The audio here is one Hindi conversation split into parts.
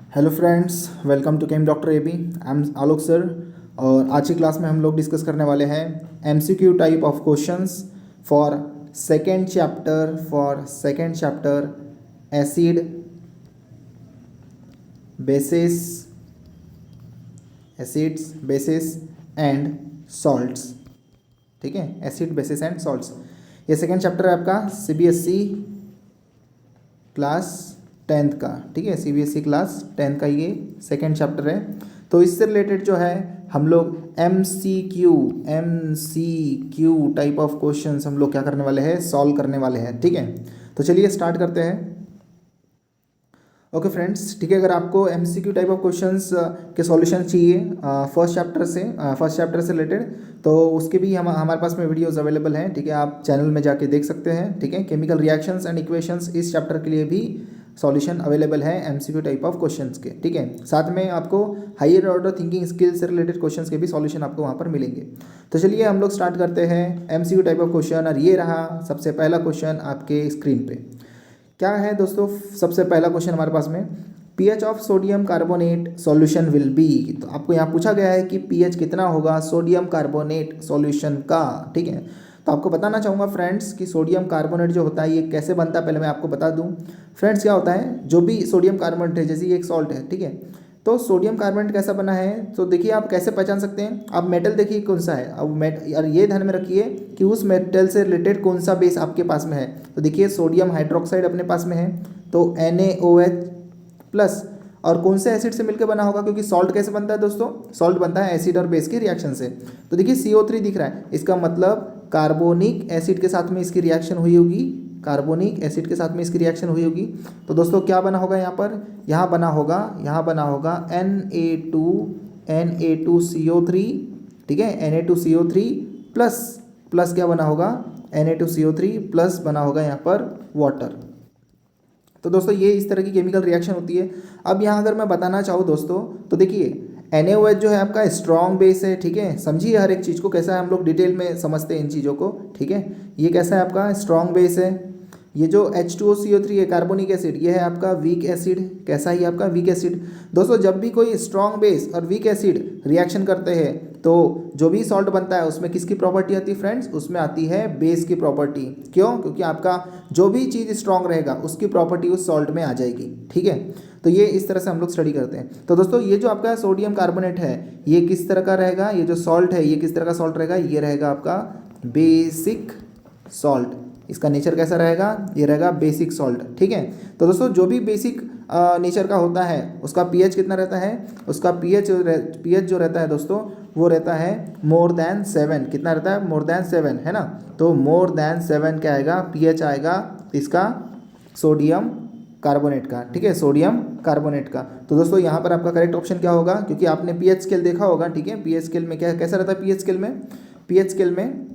Hello friends, welcome to chem doctor A B. I am Alok sir. और आज की क्लास में हम लोग डिस्कस करने वाले हैं MCQ type of questions for second chapter acid basis acids bases and salts. ठीक है, एसिड बेसिस एंड सॉल्ट्स, ये सेकेंड चैप्टर है आपका सीबीएसई क्लास 10th का। ठीक है, सीबीएसई क्लास 10th का ये सेकेंड चैप्टर है। तो इससे रिलेटेड जो है हम लोग एमसीक्यू टाइप ऑफ क्वेश्चंस हम लोग क्या करने वाले हैं, सॉल्व करने वाले हैं। ठीक है, तो चलिए स्टार्ट करते हैं। ओके फ्रेंड्स, ठीक है, अगर आपको एमसीक्यू टाइप ऑफ क्वेश्चंस के सॉल्यूशन चाहिए फर्स्ट चैप्टर से रिलेटेड, तो उसके भी हमारे पास में वीडियोस अवेलेबल हैं। ठीक है, आप चैनल में जाके देख सकते हैं। ठीक है, केमिकल रिएक्शंस एंड इक्वेशंस, इस चैप्टर के लिए भी सॉल्यूशन अवेलेबल है एमसीक्यू टाइप ऑफ क्वेश्चंस के। ठीक है, साथ में आपको हायर ऑर्डर थिंकिंग स्किल्स से रिलेटेड क्वेश्चंस के भी सॉल्यूशन आपको वहाँ पर मिलेंगे। तो चलिए हम लोग स्टार्ट करते हैं एमसीक्यू टाइप ऑफ क्वेश्चन। और ये रहा सबसे पहला क्वेश्चन आपके स्क्रीन पे। क्या है दोस्तों, सबसे पहला क्वेश्चन हमारे पास में, pH of sodium carbonate solution will be. तो आपको यहाँ पूछा गया है कि पीएच कितना होगा सोडियम कार्बोनेट सॉल्यूशन का। ठीक है, तो आपको बताना चाहूँगा फ्रेंड्स कि सोडियम कार्बोनेट जो होता है ये कैसे बनता है, पहले मैं आपको बता दूँ। फ्रेंड्स, क्या होता है, जो भी सोडियम कार्बोनेट है, जैसे ये एक सॉल्ट है, ठीक है, तो सोडियम कार्बोनेट कैसा बना है, तो देखिए आप कैसे पहचान सकते हैं। आप मेटल देखिए कौन सा है, अब और ये ध्यान में रखिए कि उस मेटल से रिलेटेड कौन सा बेस आपके पास में है। तो देखिए सोडियम हाइड्रोक्साइड अपने पास में है, तो NaOH प्लस, और कौन से एसिड से मिलकर बना होगा, क्योंकि सॉल्ट कैसे बनता है दोस्तों, सॉल्ट बनता है एसिड और बेस के रिएक्शन से। तो देखिए CO3 दिख रहा है, इसका मतलब कार्बोनिक एसिड के साथ में इसकी रिएक्शन हुई होगी, कार्बोनिक एसिड के साथ में इसकी रिएक्शन हुई होगी। तो दोस्तों क्या बना होगा यहाँ पर, यहाँ बना होगा Na2CO3। ठीक है, Na2CO3 प्लस क्या बना होगा, Na2CO3 प्लस बना होगा यहाँ पर वाटर। तो दोस्तों ये इस तरह की केमिकल रिएक्शन होती है। अब यहाँ अगर मैं बताना चाहूँ दोस्तों, तो देखिए NaOH जो है आपका स्ट्रॉन्ग बेस है। ठीक है, समझिए हर एक चीज़ को कैसा है, हम लोग डिटेल में समझते हैं इन चीज़ों को। ठीक है, ये कैसा है आपका स्ट्रॉन्ग बेस है। ये जो H2O CO3 है कार्बोनिक एसिड, ये है आपका वीक एसिड। कैसा है आपका वीक एसिड। दोस्तों जब भी कोई स्ट्रॉन्ग बेस और वीक एसिड रिएक्शन करते हैं, तो जो भी सॉल्ट बनता है उसमें किसकी प्रॉपर्टी आती है फ्रेंड्स, उसमें आती है बेस की प्रॉपर्टी। क्यों, क्योंकि आपका जो भी चीज़ स्ट्रॉन्ग रहेगा उसकी प्रॉपर्टी उस सॉल्ट में आ जाएगी। ठीक है, तो ये इस तरह से हम लोग स्टडी करते हैं। तो दोस्तों ये जो आपका सोडियम कार्बोनेट है ये किस तरह का रहेगा, ये जो सॉल्ट है ये किस तरह का सॉल्ट रहेगा, ये रहेगा आपका बेसिक सॉल्ट। इसका नेचर कैसा रहेगा, ये रहेगा बेसिक सॉल्ट। ठीक है, तो दोस्तों जो भी बेसिक नेचर का होता है उसका पीएच कितना रहता है, उसका पीएच जो रहता है दोस्तों वो रहता है मोर देन 7। कितना रहता है, मोर देन 7, है ना। तो मोर देन 7 क्या आएगा, पीएच आएगा इसका सोडियम कार्बोनेट का। ठीक है, सोडियम कार्बोनेट का। तो दोस्तों यहाँ पर आपका करेक्ट ऑप्शन क्या होगा, क्योंकि आपने पीएच स्केल देखा होगा। ठीक है, पीएच स्केल में क्या कैसा रहता है, पीएच स्केल में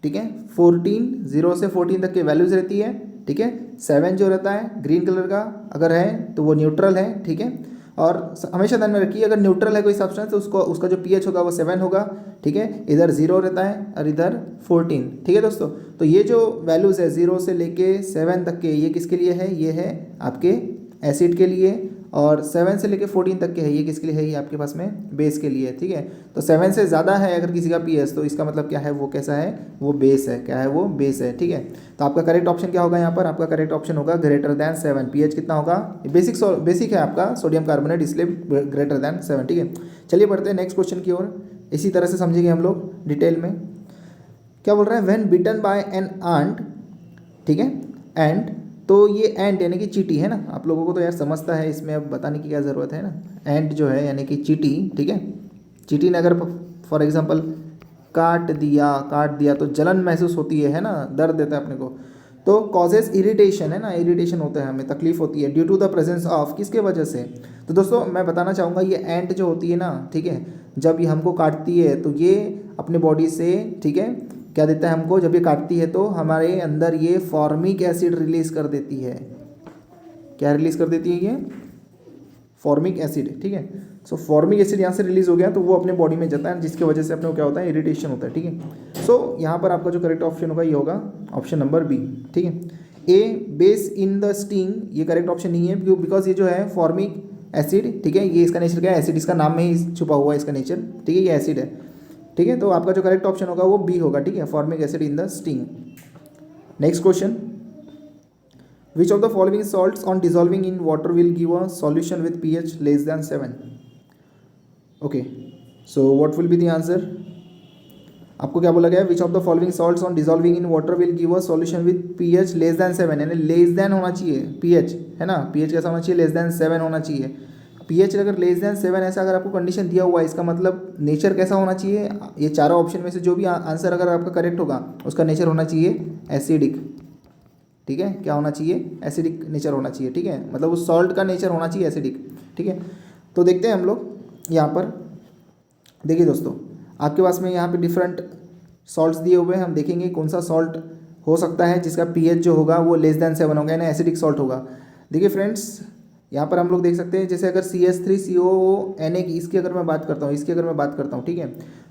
ठीक है 0 से 14 तक की वैल्यूज रहती है। ठीक है, 7 जो रहता है ग्रीन कलर का अगर है तो वो न्यूट्रल है। ठीक है, और हमेशा ध्यान में रखिए अगर न्यूट्रल है कोई सब्सटेंस तो उसका जो पीएच होगा वो 7 होगा। ठीक है, इधर 0 रहता है और इधर 14। ठीक है दोस्तों, तो ये जो वैल्यूज़ है 0 से लेके 7 तक के, ये किसके लिए है, ये है आपके एसिड के लिए, और 7 से लेके 14 तक के है ये किसके लिए है, ये आपके पास में बेस के लिए। ठीक है, तो 7 से ज़्यादा है अगर किसी का पीएच तो इसका मतलब क्या है, वो कैसा है, वो बेस है। क्या है, वो बेस है। ठीक है, तो आपका करेक्ट ऑप्शन क्या होगा यहाँ पर, आपका करेक्ट ऑप्शन होगा ग्रेटर दैन 7। पीएच कितना होगा, बेसिक है आपका सोडियम कार्बोनेट, इसलिए ग्रेटर दैन 7। ठीक है, चलिए बढ़ते हैं नेक्स्ट क्वेश्चन की ओर। इसी तरह से समझेंगे हम लोग डिटेल में। क्या बोल रहे हैं, when bitten by an ant. ठीक है, एंट, तो ये एंट यानी कि चींटी है ना, आप लोगों को तो यार समझता है, इसमें अब बताने की क्या ज़रूरत है ना। एंट जो है यानी कि चींटी। ठीक है, चींटी ने अगर फॉर एग्जांपल काट दिया तो जलन महसूस होती है ना, दर्द देता है अपने को। तो कॉजेस इरिटेशन है ना, इरिटेशन होता है, हमें तकलीफ होती है due to the presence of, किसके वजह से। तो दोस्तों मैं बताना चाहूँगा ये एंट जो होती है ना, ठीक है, जब ये हमको काटती है तो ये अपने बॉडी से, ठीक है, क्या देता है हमको, जब ये काटती है तो हमारे अंदर ये फॉर्मिक एसिड रिलीज कर देती है। क्या रिलीज कर देती है, ये फॉर्मिक एसिड। ठीक है, सो फॉर्मिक एसिड यहाँ से रिलीज हो गया तो वो अपने बॉडी में जाता है, जिसकी वजह से अपने को क्या होता है, इरिटेशन होता है। ठीक है, सो यहाँ पर आपका जो करेक्ट ऑप्शन होगा ये होगा ऑप्शन नंबर बी। ठीक है, a base in the sting, ये करेक्ट ऑप्शन नहीं है बिकॉज ये जो है फॉर्मिक एसिड, ठीक है। ये इसका नेचर क्या है, एसिड, इसका नाम में ही छुपा हुआ है इसका नेचर, ठीक है, ये एसिड है, ठीक है। तो आपका जो करेक्ट ऑप्शन होगा वो बी होगा, ठीक है, formic acid in the sting. Next question, which of the following salts on dissolving in water will give a solution with pH less than 7? Okay, so what will be the answer? आपको क्या बोला गया है, which of the following salts on dissolving in water will give a solution with pH less than 7, यानी लेस दैन होना चाहिए pH, है ना, pH कैसा होना चाहिए, लेस दैन 7 होना चाहिए। pH अगर लेस दैन 7 ऐसा अगर आपको कंडीशन दिया हुआ है, इसका मतलब नेचर कैसा होना चाहिए, ये चारों ऑप्शन में से जो भी आंसर अगर आपका करेक्ट होगा उसका नेचर होना चाहिए एसिडिक, ठीक है, क्या होना चाहिए, एसिडिक नेचर होना चाहिए, ठीक है, मतलब उस सॉल्ट का नेचर होना चाहिए एसिडिक, ठीक है। तो देखते हैं हम लोग यहाँ पर, देखिए दोस्तों, आपके पास में यहाँ पे डिफरेंट सॉल्ट्स दिए हुए हैं, हम देखेंगे कौन सा सॉल्ट हो सकता है जिसका pH जो होगा वो लेस दैन 7 होगा, यानी एसिडिक सॉल्ट होगा। देखिए फ्रेंड्स, यहाँ पर हम लोग देख सकते हैं, जैसे अगर CH3COO इसकी अगर मैं बात करता हूँ, ठीक है,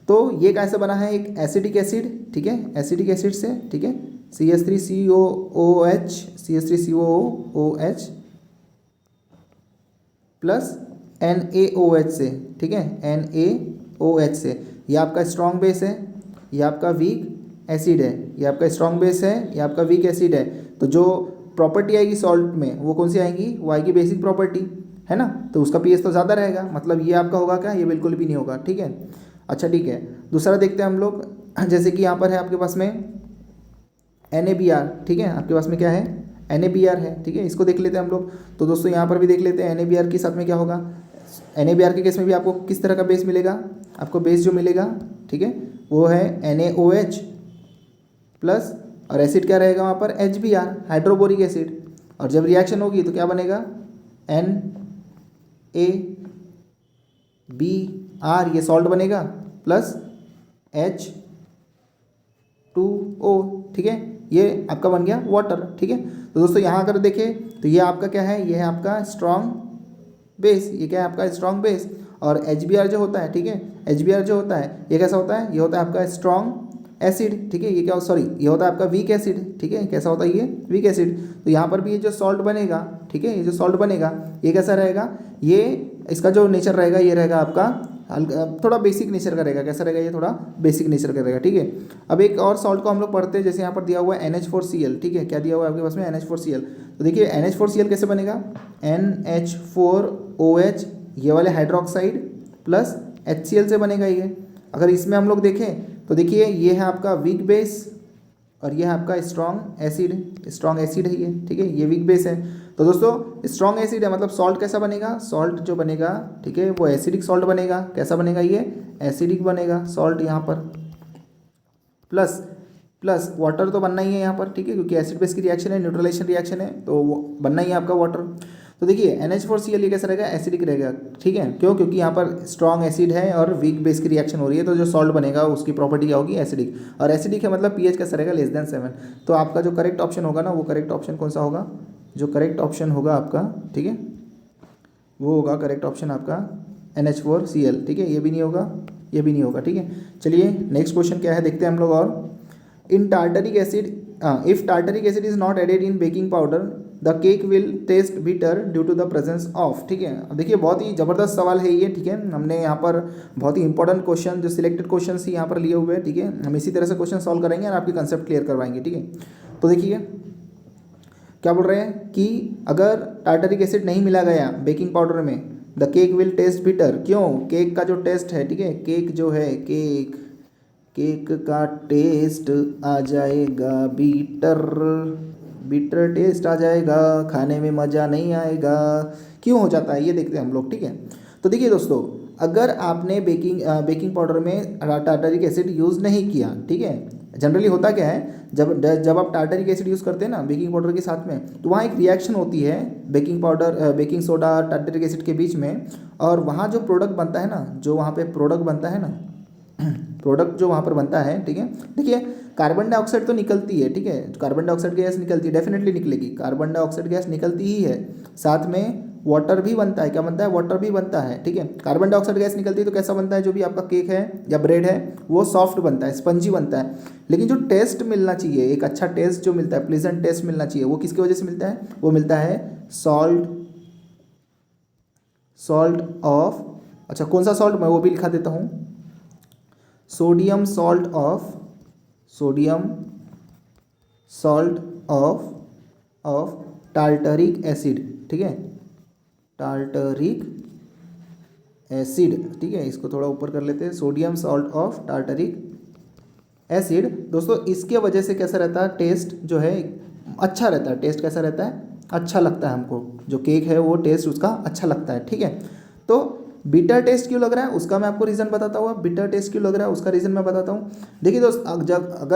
तो ये कैसे बना है, एक एसिडिक एसिड, ठीक है, एसिडिक एसिड से, ठीक है, CH3COOH प्लस NaOH से, ठीक है, NaOH से। ये आपका स्ट्रॉन्ग बेस है, ये आपका वीक एसिड है, ये आपका स्ट्रॉन्ग बेस है, ये आपका वीक एसिड है। तो जो प्रॉपर्टी आएगी सॉल्ट में वो कौन सी आएगी, वो आएगी बेसिक प्रॉपर्टी, है ना, तो उसका pH तो ज़्यादा रहेगा, मतलब ये आपका होगा क्या, ये बिल्कुल भी नहीं होगा, ठीक है। अच्छा ठीक है, दूसरा देखते हैं हम लोग, जैसे कि यहाँ पर है आपके पास में NaBr, ठीक है, आपके पास में क्या है, NaBr है, ठीक है, इसको देख लेते हैं हम लोग। तो दोस्तों यहाँ पर भी देख लेते हैं NaBr के साथ में क्या होगा, NaBr के केस में भी आपको किस तरह का बेस मिलेगा, आपको बेस जो मिलेगा, ठीक है, वो है NaOH प्लस, और एसिड क्या रहेगा वहाँ पर, HBr, हाइड्रोबोरिक एसिड। और जब रिएक्शन होगी तो क्या बनेगा, NaBr, ये सॉल्ट बनेगा, प्लस H2O, ठीक है, ये आपका बन गया वाटर, ठीक है। तो दोस्तों यहाँ अगर देखें तो ये आपका क्या है, ये है आपका स्ट्रॉन्ग बेस, ये क्या है आपका स्ट्रॉन्ग बेस। और HBr जो होता है, ठीक है, HBr जो होता है ये कैसा होता है, ये होता है आपका स्ट्रॉन्ग एसिड, ठीक है, ये क्या, सॉरी, ये होता है आपका वीक एसिड, ठीक है, कैसा होता है ये, वीक एसिड। तो यहाँ पर भी ये जो सॉल्ट बनेगा, ठीक है, ये जो सॉल्ट बनेगा ये कैसा रहेगा, ये इसका जो नेचर रहेगा ये रहेगा आपका थोड़ा बेसिक नेचर का रहेगा, कैसा रहेगा, ये थोड़ा बेसिक नेचर का रहेगा, ठीक है। अब एक और सॉल्ट को हम लोग पढ़ते हैं, जैसे यहाँ पर दिया हुआ है NH4Cl, ठीक है, क्या दिया हुआ है आपके पास में, NH4Cl। तो देखिए NH4Cl कैसे बनेगा, NH4OH, ये वाले हाइड्रोक्साइड प्लस HCl से बनेगा ये। अगर इसमें हम लोग देखें तो देखिए ये है आपका वीक बेस और ये है आपका स्ट्रॉन्ग एसिड है ये, ठीक है, ये वीक बेस है। तो दोस्तों स्ट्रॉन्ग एसिड है, मतलब सॉल्ट कैसा बनेगा, सॉल्ट जो बनेगा, ठीक है, वो एसिडिक सॉल्ट बनेगा, कैसा बनेगा, ये एसिडिक बनेगा सॉल्ट यहाँ पर, प्लस वाटर तो बनना ही है यहाँ पर, ठीक है, क्योंकि एसिड बेस की रिएक्शन है, न्यूट्रलाइजेशन रिएक्शन है, तो वो बनना ही है आपका वाटर। तो देखिए NH4Cl ये कैसा रहेगा, एसिडिक रहेगा, ठीक है, क्यों, क्योंकि यहाँ पर स्ट्रॉन्ग एसिड है और वीक बेस की रिएक्शन हो रही है, तो जो सॉल्ट बनेगा उसकी प्रॉपर्टी क्या होगी, एसिडिक, और एसिडिक है मतलब pH कैसा रहेगा, लेस दैन 7। तो आपका जो करेक्ट ऑप्शन होगा ना, वो करेक्ट ऑप्शन कौन सा होगा, जो करेक्ट ऑप्शन होगा आपका, ठीक है, वो होगा करेक्ट ऑप्शन आपका NH4Cl, ठीक है, ये भी नहीं होगा, ये भी नहीं होगा, ठीक है। चलिए नेक्स्ट क्वेश्चन क्या है देखते हैं हम लोग। और इन tartaric acid, if tartaric acid is not added in baking powder the cake will taste bitter due to the presence of, ठीक है। अब देखिए बहुत ही ज़बरदस्त सवाल है ये, ठीक है, हमने यहाँ पर बहुत ही इंपॉर्टेंट क्वेश्चन जो सिलेक्टेड क्वेश्चन ही यहाँ पर लिए हुए हैं, ठीक है, हम इसी तरह से क्वेश्चन सॉल्व करेंगे और आपकी कंसेप्ट क्लियर करवाएंगे, ठीक है। तो देखिए क्या बोल रहे हैं कि अगर टार्टरिक एसिड नहीं मिला गया बेकिंग पाउडर में, the cake will taste bitter, क्यों, केक का जो टेस्ट है, ठीक है, केक जो है, केक का टेस्ट आ जाएगा बिटर टेस्ट आ जाएगा, खाने में मज़ा नहीं आएगा, क्यों हो जाता है ये देखते हैं हम लोग, ठीक है। तो देखिए दोस्तों, अगर आपने बेकिंग पाउडर में टार्टरिक एसिड यूज़ नहीं किया, ठीक है, जनरली होता क्या है, जब आप टार्टरिक एसिड यूज़ करते हैं ना बेकिंग पाउडर के साथ में, तो वहाँ एक रिएक्शन होती है बेकिंग सोडा टार्टरिक एसिड के बीच में, और वहाँ जो प्रोडक्ट बनता है ना, जो वहाँ पे प्रोडक्ट बनता है ना, प्रोडक्ट जो वहाँ पर बनता है, ठीक है, देखिए कार्बन डाइऑक्साइड तो निकलती है, ठीक है, कार्बन डाइऑक्साइड गैस निकलती है, डेफिनेटली निकलेगी, कार्बन डाइऑक्साइड गैस निकलती ही है, साथ में वाटर भी बनता है, क्या बनता है, वाटर भी बनता है, ठीक है। कार्बन डाइऑक्साइड गैस निकलती है तो कैसा बनता है, जो भी आपका केक है या ब्रेड है वो सॉफ्ट बनता है, स्पंजी बनता है। लेकिन जो टेस्ट मिलना चाहिए, एक अच्छा टेस्ट जो मिलता है, प्लीजेंट टेस्ट मिलना चाहिए, वो किसकी वजह से मिलता है, वो मिलता है सॉल्ट ऑफ, अच्छा कौन सा सॉल्ट, मैं वो भी लिखा देता हूँ, sodium salt of, sodium salt of tartaric acid, ठीक है, टार्टरिक एसिड, ठीक है, इसको थोड़ा ऊपर कर लेते हैं, sodium salt of tartaric acid. दोस्तों इसके वजह से कैसा रहता है, टेस्ट जो है अच्छा रहता है, टेस्ट कैसा रहता है, अच्छा लगता है हमको, जो केक है वो टेस्ट उसका अच्छा लगता है, ठीक है। तो बिटर टेस्ट क्यों लग रहा है उसका मैं आपको रीज़न बताता हूँ, बिटर टेस्ट क्यों लग रहा है उसका रीज़न मैं बताता हूँ। देखिए दोस्त,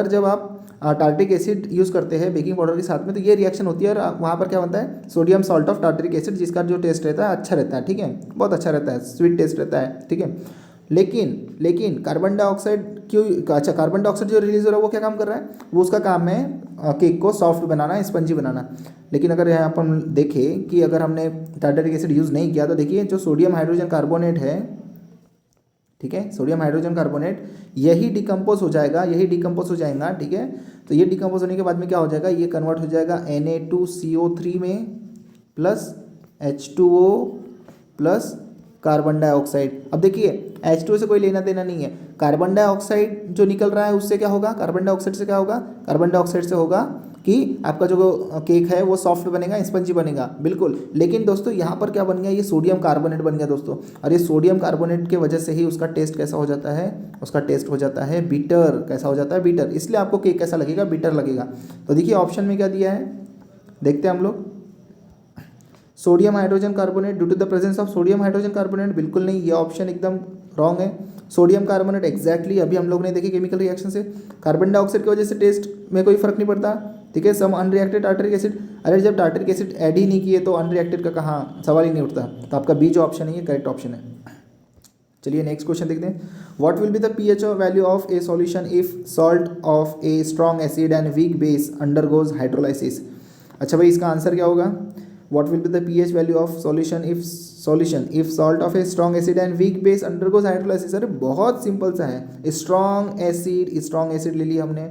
जब आप टार्टरिक एसिड यूज़ करते हैं बेकिंग पाउडर के साथ में, तो ये रिएक्शन होती है और वहाँ पर क्या बनता है, sodium salt of tartaric acid, जिसका जो टेस्ट रहता है अच्छा रहता है, ठीक है, बहुत अच्छा रहता है, स्वीट टेस्ट रहता है, ठीक है। लेकिन कार्बन डाइऑक्साइड क्यों, अच्छा कार्बन डाइऑक्साइड जो रिलीज हो रहा है वो क्या काम कर रहा है, वो उसका काम है केक को सॉफ्ट बनाना, स्पंजी बनाना। लेकिन अगर यहाँ पर हम देखें कि अगर हमने टार्टरिक एसिड यूज़ नहीं किया, तो देखिए जो सोडियम हाइड्रोजन कार्बोनेट है, ठीक है, सोडियम हाइड्रोजन कार्बोनेट यही डिकम्पोज हो जाएगा, यही डिकम्पोज हो जाएगा, ठीक है। तो ये डिकम्पोज होने के बाद में क्या हो जाएगा, ये कन्वर्ट हो जाएगा Na2CO3 में plus H2O plus carbon dioxide. अब देखिए H2O से कोई लेना देना नहीं है, कार्बन डाइऑक्साइड जो निकल रहा है उससे क्या होगा, कार्बन डाइऑक्साइड से क्या होगा, कार्बन डाइऑक्साइड से होगा कि आपका जो केक है वो सॉफ्ट बनेगा, स्पंजी बनेगा, बिल्कुल। लेकिन दोस्तों यहाँ पर क्या बन गया, ये सोडियम कार्बोनेट बन गया दोस्तों, और ये सोडियम कार्बोनेट के वजह से ही उसका टेस्ट कैसा हो जाता है, उसका टेस्ट हो जाता है बिटर, कैसा हो जाता है बिटर, इसलिए आपको केक कैसा लगेगा, बिटर लगेगा। तो देखिए ऑप्शन में क्या दिया है, देखते हैं हम लोग, sodium hydrogen carbonate due to the presence of sodium hydrogen carbonate, बिल्कुल नहीं, ये ऑप्शन एकदम रॉन्ग है। सोडियम कार्बोनेट एग्जैक्टली अभी हम लोग ने देखे केमिकल रिएक्शन से, कार्बन डाइऑक्साइड की वजह से टेस्ट में कोई फर्क नहीं पड़ता, ठीक है। सम अनरिएक्टेड टार्टरिक एसिड, अरे जब टार्टरिक एसिड ऐड ही नहीं किए तो अनरिएक्टेड का कहाँ सवाल ही नहीं उठता, तो आपका बी जो ऑप्शन है ये करेक्ट ऑप्शन है। चलिए नेक्स्ट क्वेश्चन देखते हैं, what will be the pH value of A solution if salt of a strong acid and weak base undergoes hydrolysis. अच्छा भाई इसका आंसर क्या होगा, what will be the pH value of solution if salt of a strong acid and weak base undergoes hydrolysis। अरे बहुत सिंपल सा है, स्ट्रॉन्ग एसिड ले लिया हमने,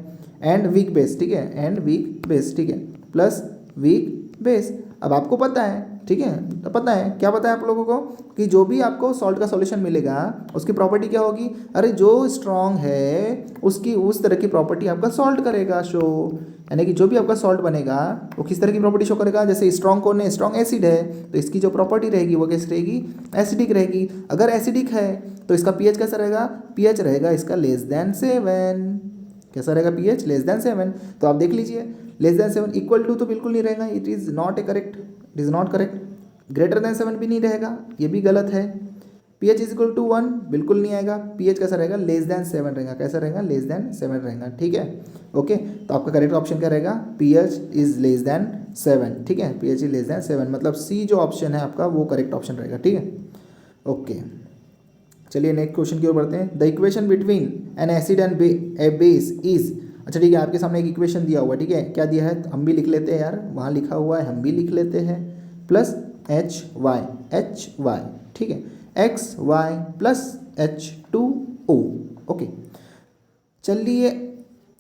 एंड वीक बेस, ठीक है, एंड वीक बेस, ठीक है, प्लस वीक बेस। अब आपको पता है, ठीक है, तो पता है क्या, पता है आप लोगों को कि जो भी आपको सॉल्ट का सॉल्यूशन मिलेगा उसकी प्रॉपर्टी क्या होगी, अरे जो स्ट्रॉन्ग है उसकी उस तरह की प्रॉपर्टी आपका सॉल्ट करेगा शो, यानी कि जो भी आपका सॉल्ट बनेगा वो किस तरह की प्रॉपर्टी शो करेगा, जैसे स्ट्रॉन्ग कौन है, स्ट्रॉन्ग एसिड है, तो इसकी जो प्रॉपर्टी रहेगी वो कैसी रहेगी, एसिडिक रहेगी। अगर एसिडिक है तो इसका पीएच कैसा रहेगा, पीएच रहेगा इसका लेस देन 7, कैसा रहेगा, पीएच लेस देन 7। तो आप देख लीजिए लेस देन 7, इक्वल टू तो बिल्कुल नहीं रहेगा, it is not A correct, it is not correct, greater than 7 भी नहीं रहेगा, ये भी गलत है, पीएच इज इक्वल टू 1 बिल्कुल नहीं आएगा, पीएच कैसा रहेगा, लेस देन 7 रहेगा, कैसा रहेगा, लेस देन 7 रहेगा, ठीक है, ओके। तो आपका करेक्ट ऑप्शन क्या रहेगा, पीएच इज लेस देन 7, ठीक है, पीएच इज लेस देन 7, मतलब सी जो ऑप्शन है आपका वो करेक्ट ऑप्शन रहेगा, ठीक है, ओके। चलिए नेक्स्ट क्वेश्चन की ओर बढ़ते हैं, the equation between N acid and A base is, अच्छा ठीक है, आपके सामने एक इक्वेशन दिया हुआ है, ठीक है, क्या दिया है, हम भी लिख लेते हैं यार, वहाँ लिखा हुआ है हम भी लिख लेते हैं, प्लस एच वाई, ठीक है, x Y plus H2O, okay. चलिए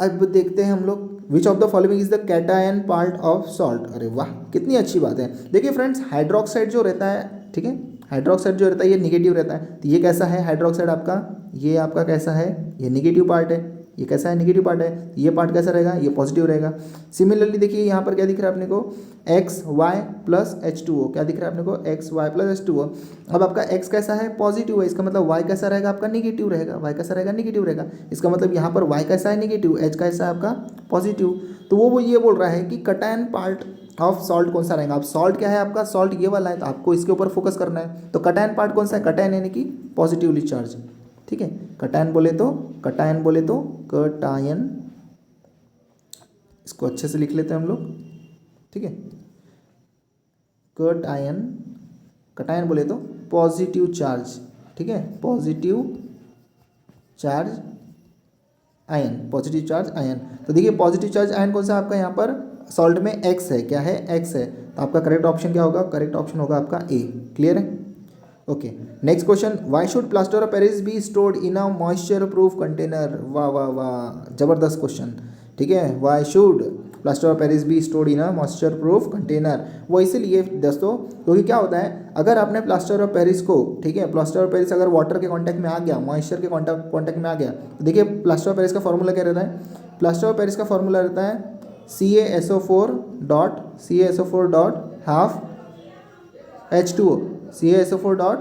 अब देखते हैं हम लोग, which of the following is the cation part of salt. अरे वाह कितनी अच्छी बात है। देखिए फ्रेंड्स, हाइड्रोक्साइड जो रहता है, ठीक है, हाइड्रोक्साइड जो रहता है ये निगेटिव रहता है, तो ये कैसा है हाइड्रोक्साइड आपका, ये आपका कैसा है, ये निगेटिव पार्ट है, ये कैसा है, नेगेटिव पार्ट है, ये पार्ट कैसा रहेगा, ये पॉजिटिव रहेगा। सिमिलरली देखिए यहाँ पर क्या दिख रहा है अपने को, एक्स वाई प्लस H2O, क्या दिख रहा है अपने को, एक्स वाई प्लस H2O। अब आपका x कैसा है, पॉजिटिव है, इसका मतलब y कैसा रहेगा आपका, निगेटिव रहेगा, y कैसा रहेगा, निगेटिव रहेगा, इसका मतलब यहाँ पर y कैसा है, निगेटिव, h कैसा है आपका, पॉजिटिव। तो वो ये बोल रहा है कि कटायन पार्ट ऑफ सॉल्ट कौन सा रहेगा। अब सॉल्ट क्या है आपका, सॉल्ट ये वाला है, तो आपको इसके ऊपर फोकस करना है। तो कटायन पार्ट कौन सा है, कटायन यानी कि पॉजिटिवली चार्ज, ठीक है, कटायन बोले तो कटायन, इसको अच्छे से लिख लेते हैं हम लोग, ठीक है, कटायन बोले तो पॉजिटिव चार्ज, ठीक है, positive charge ion, positive charge ion. तो देखिए पॉजिटिव चार्ज आयन कौन सा आपका यहाँ पर सॉल्ट में x है, क्या है, x है, तो आपका करेक्ट ऑप्शन क्या होगा, करेक्ट ऑप्शन होगा आपका ए, क्लियर है, okay. Next question, why should plaster of Paris be stored in a moisture proof container. वाह वाह वाह, जबरदस्त क्वेश्चन, ठीक है, why should plaster of Paris be stored in a moisture proof container. वो इसीलिए दोस्तों क्योंकि क्या होता है, अगर आपने प्लास्टर ऑफ पेरिस को, ठीक है, प्लास्टर ऑफ पेरिस अगर वाटर के कॉन्टैक्ट में आ गया, मॉइस्चर के कॉन्टैक्ट में आ गया, तो देखिए प्लास्टर ऑफ पेरिस का फॉर्मूला क्या रहता है, प्लास्टर ऑफ पेरिस का फॉर्मूला रहता है CaSO4 dot half H2O, CaSO4 dot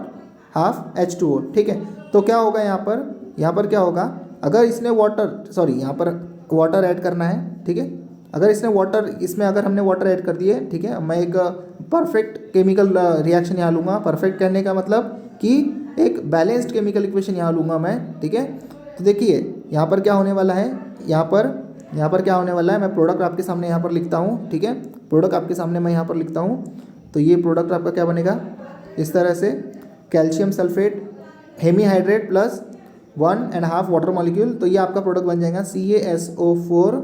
half H2O, ठीक है। तो क्या होगा यहाँ पर क्या होगा, अगर इसने यहाँ पर वाटर ऐड करना है, ठीक है, अगर इसमें अगर हमने वाटर ऐड कर दिए, ठीक है, मैं एक परफेक्ट केमिकल रिएक्शन यहाँ लूँगा। परफेक्ट कहने का मतलब कि एक बैलेंस्ड केमिकल इक्वेशन यहाँ लूँगा मैं, ठीक है। तो देखिए यहाँ पर क्या होने वाला है, यहाँ पर क्या होने वाला है, मैं प्रोडक्ट आपके सामने यहाँ पर लिखता हूँ, ठीक है, प्रोडक्ट आपके सामने मैं यहाँ पर लिखता हूँ। तो ये प्रोडक्ट आपका क्या बनेगा इस तरह से, calcium sulphate hemihydrate plus 1.5 water molecule, तो ये आपका प्रोडक्ट बन जाएगा CaSO4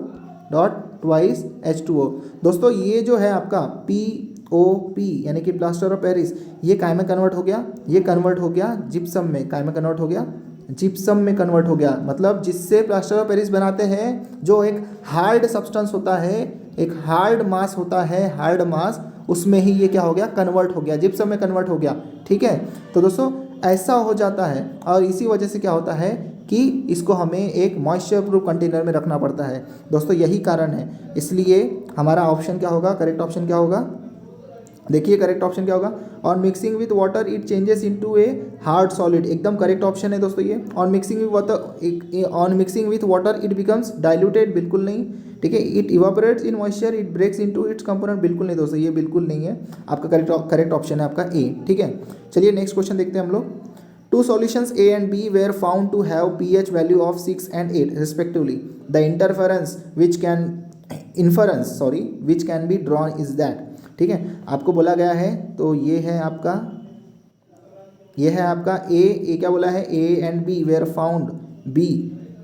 डॉट ट्वाइस H2O। दोस्तों ये जो है आपका POP यानी कि प्लास्टर ऑफ पेरिस, ये काय में कन्वर्ट हो गया, ये कन्वर्ट हो गया जिप्सम में, काय में कन्वर्ट हो गया, जिप्सम में कन्वर्ट हो गया। मतलब जिससे प्लास्टर ऑफ पेरिस बनाते हैं, जो एक हार्ड सब्सटेंस होता है, एक हार्ड मास होता है, हार्ड मास, उसमें ही ये क्या हो गया, कन्वर्ट हो गया, जिप्सम में कन्वर्ट हो गया, ठीक है। तो दोस्तों ऐसा हो जाता है और इसी वजह से क्या होता है कि इसको हमें एक मॉइस्चर प्रूफ कंटेनर में रखना पड़ता है। दोस्तों यही कारण है, इसलिए हमारा ऑप्शन क्या होगा, करेक्ट ऑप्शन क्या होगा, देखिए करेक्ट ऑप्शन क्या होगा, on mixing with water it changes into a hard solid, एकदम करेक्ट ऑप्शन है दोस्तों ये। On mixing with water it becomes diluted, बिल्कुल नहीं, ठीक है। It evaporates in moisture, it breaks into its component, बिल्कुल नहीं दोस्तों, ये बिल्कुल नहीं है। आपका करेक्ट ऑप्शन है आपका ए, ठीक है। चलिए नेक्स्ट क्वेश्चन देखते हैं हम लोग। Two solutions A and B were found to have pH value of 6 and 8 respectively. The which can be drawn is that, ठीक है, आपको बोला गया है। तो ये है आपका ए क्या बोला है, A and B were found, B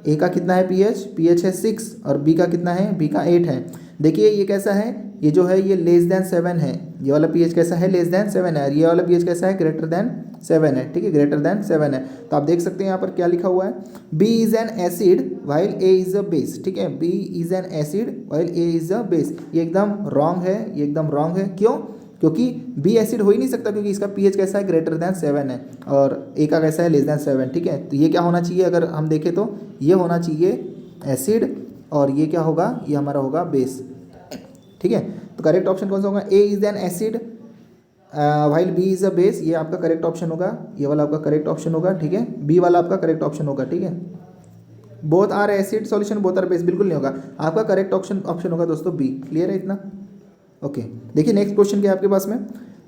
ए का कितना है pH है 6 और B का कितना है, B का 8 है। देखिए ये कैसा है, ये जो है ये लेस देन 7 है, ये वाला pH कैसा है, लेस देन 7 है, और ये वाला pH कैसा है, ग्रेटर देन 7 है, ठीक है, ग्रेटर देन 7 है। तो आप देख सकते हैं यहाँ पर क्या लिखा हुआ है, B is an acid while A is a base, ठीक है, B is an acid while A is a base, ये एकदम रॉन्ग है, ये एकदम रॉन्ग है। क्यों, क्योंकि B एसिड हो ही नहीं सकता, क्योंकि इसका pH कैसा है, ग्रेटर देन 7 है, और A का कैसा है, लेस देन 7, ठीक है। तो ये क्या होना चाहिए, अगर हम देखें तो ये होना चाहिए एसिड, और ये क्या होगा, ये हमारा होगा बेस, ठीक है। तो करेक्ट ऑप्शन कौन सा होगा, A is an acid while B is a base, ये आपका करेक्ट ऑप्शन होगा, ये वाला आपका करेक्ट ऑप्शन होगा, ठीक है, B वाला आपका करेक्ट ऑप्शन होगा, ठीक है। Both are acid solution, both are base, बिल्कुल नहीं होगा, आपका करेक्ट ऑप्शन होगा दोस्तों B। क्लियर है इतना, ओके। देखिए नेक्स्ट क्वेश्चन क्या है आपके पास में,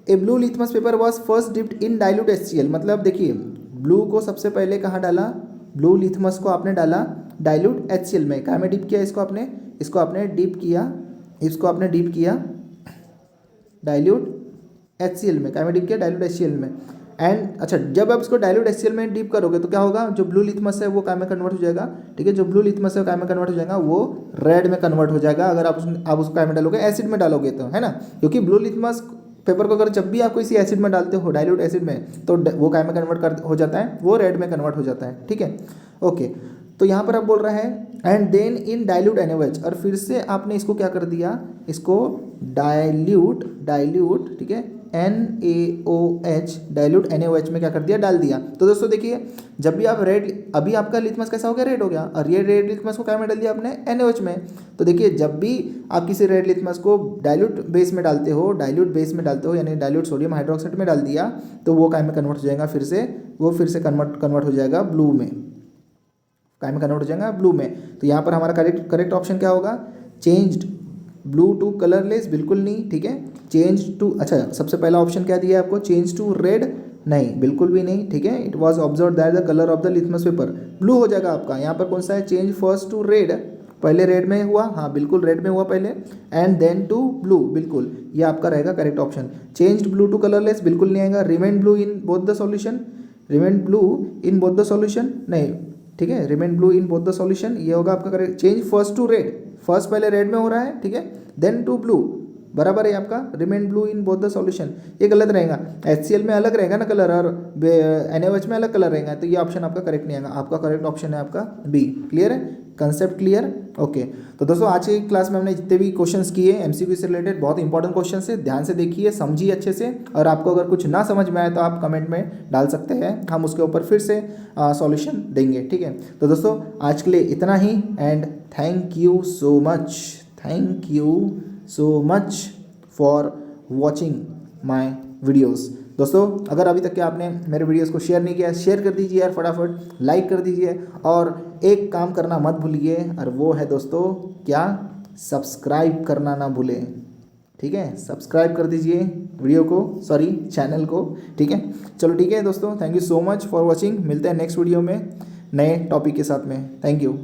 a blue litmus paper was first dipped in dilute HCl, मतलब देखिए ब्लू को सबसे पहले कहाँ डाला, ब्लू लिथमस को आपने डाला डाइल्यूट HCl में, कहाँ में डिप किया इसको आपने डिप किया डाइल्यूट HCl में, कहाँ में डिप किया, डाइल्यूट HCl में। एंड अच्छा, जब आप इसको डाइल्यूट HCl में डिप करोगे तो क्या होगा, जो ब्लू लिथमस है वो कहाँ में कन्वर्ट हो जाएगा, ठीक है, जो ब्लू लिथमस है वो कहाँ में कन्वर्ट हो जाएगा, वो रेड में कन्वर्ट हो जाएगा, अगर आप उसको कहाँ में डालोगे, एसिड में डालोगे तो, है ना, क्योंकि ब्लू लिथमस पेपर को अगर जब भी आप किसी एसिड में डालते हो, डाइल्यूट एसिड में, तो वो कहाँ में कन्वर्ट हो जाता है, वो रेड में कन्वर्ट हो जाता है, ठीक है, ओके। तो यहाँ पर आप बोल रहे हैं and then in dilute NaOH, और फिर से आपने इसको क्या कर दिया, इसको डाइल्यूट, ठीक है, NaOH, डाइल्यूट NaOH में क्या कर दिया, डाल दिया। तो दोस्तों देखिए, जब भी आप अभी आपका लिथमस कैसा हो गया, रेड हो गया, और ये रेड लिथमस को क्या में डाल दिया आपने, NaOH में। तो देखिए जब भी आप किसी रेड लिथमस को डाइल्यूट बेस में डालते हो, यानी डाइल्यूट सोडियम हाइड्रोक्साइड में डाल दिया, तो वो काय में कन्वर्ट हो जाएगा, फिर से कन्वर्ट हो जाएगा ब्लू में, काय में कन्वर्ट हो जाएगा ब्लू में। तो यहाँ पर हमारा करेक्ट ऑप्शन क्या होगा, चेंज्ड ब्लू टू कलरलेस, बिल्कुल नहीं, ठीक है, चेंज टू, अच्छा सबसे पहला ऑप्शन क्या दिया है आपको, चेंज टू रेड, नहीं बिल्कुल भी नहीं, ठीक है। It was observe that the colour of the litmus paper blue हो जाएगा आपका। यहाँ पर कौन सा है, चेंज फर्स्ट टू रेड, पहले रेड में हुआ, हाँ बिल्कुल रेड में हुआ पहले, एंड देन टू ब्लू, बिल्कुल ये आपका रहेगा correct option. Change blue to colourless बिल्कुल नहीं आएगा। Remain blue in both the solution, नहीं, ठीक है, remain blue in both the solution, ये होगा आपका correct. Change first to red, first पहले रेड में हो रहा है, ठीक है, देन टू ब्लू, बराबर है आपका, remain blue in both the solution, ये गलत रहेगा। HCl में अलग रहेगा ना कलर और NaOH में अलग कलर रहेगा, तो ये ऑप्शन आपका करेक्ट नहीं आएगा, आपका करेक्ट ऑप्शन है आपका बी। क्लियर है, कंसेप्ट क्लियर? ओके। तो दोस्तों आज की क्लास में हमने जितने भी क्वेश्चंस किए MCQ से रिलेटेड, बहुत इंपॉर्टेंट क्वेश्चन है, ध्यान से देखिए, समझिए अच्छे से, और आपको अगर कुछ ना समझ में आए तो आप कमेंट में डाल सकते हैं, हम उसके ऊपर फिर से सॉल्यूशन देंगे, ठीक है। तो दोस्तों आज के लिए इतना ही, and thank you so much, thank you so much for watching my videos. दोस्तों अगर अभी तक के आपने मेरे वीडियोस को शेयर नहीं किया, शेयर कर दीजिए यार फटाफट, लाइक कर दीजिए, और एक काम करना मत भूलिए, और वो है दोस्तों क्या, सब्सक्राइब करना ना भूलें, ठीक है। सब्सक्राइब कर दीजिए वीडियो को, सॉरी चैनल को, ठीक है। चलो ठीक है दोस्तों, thank you so much for watching, मिलते हैं नेक्स्ट वीडियो में नए टॉपिक के साथ में। Thank you.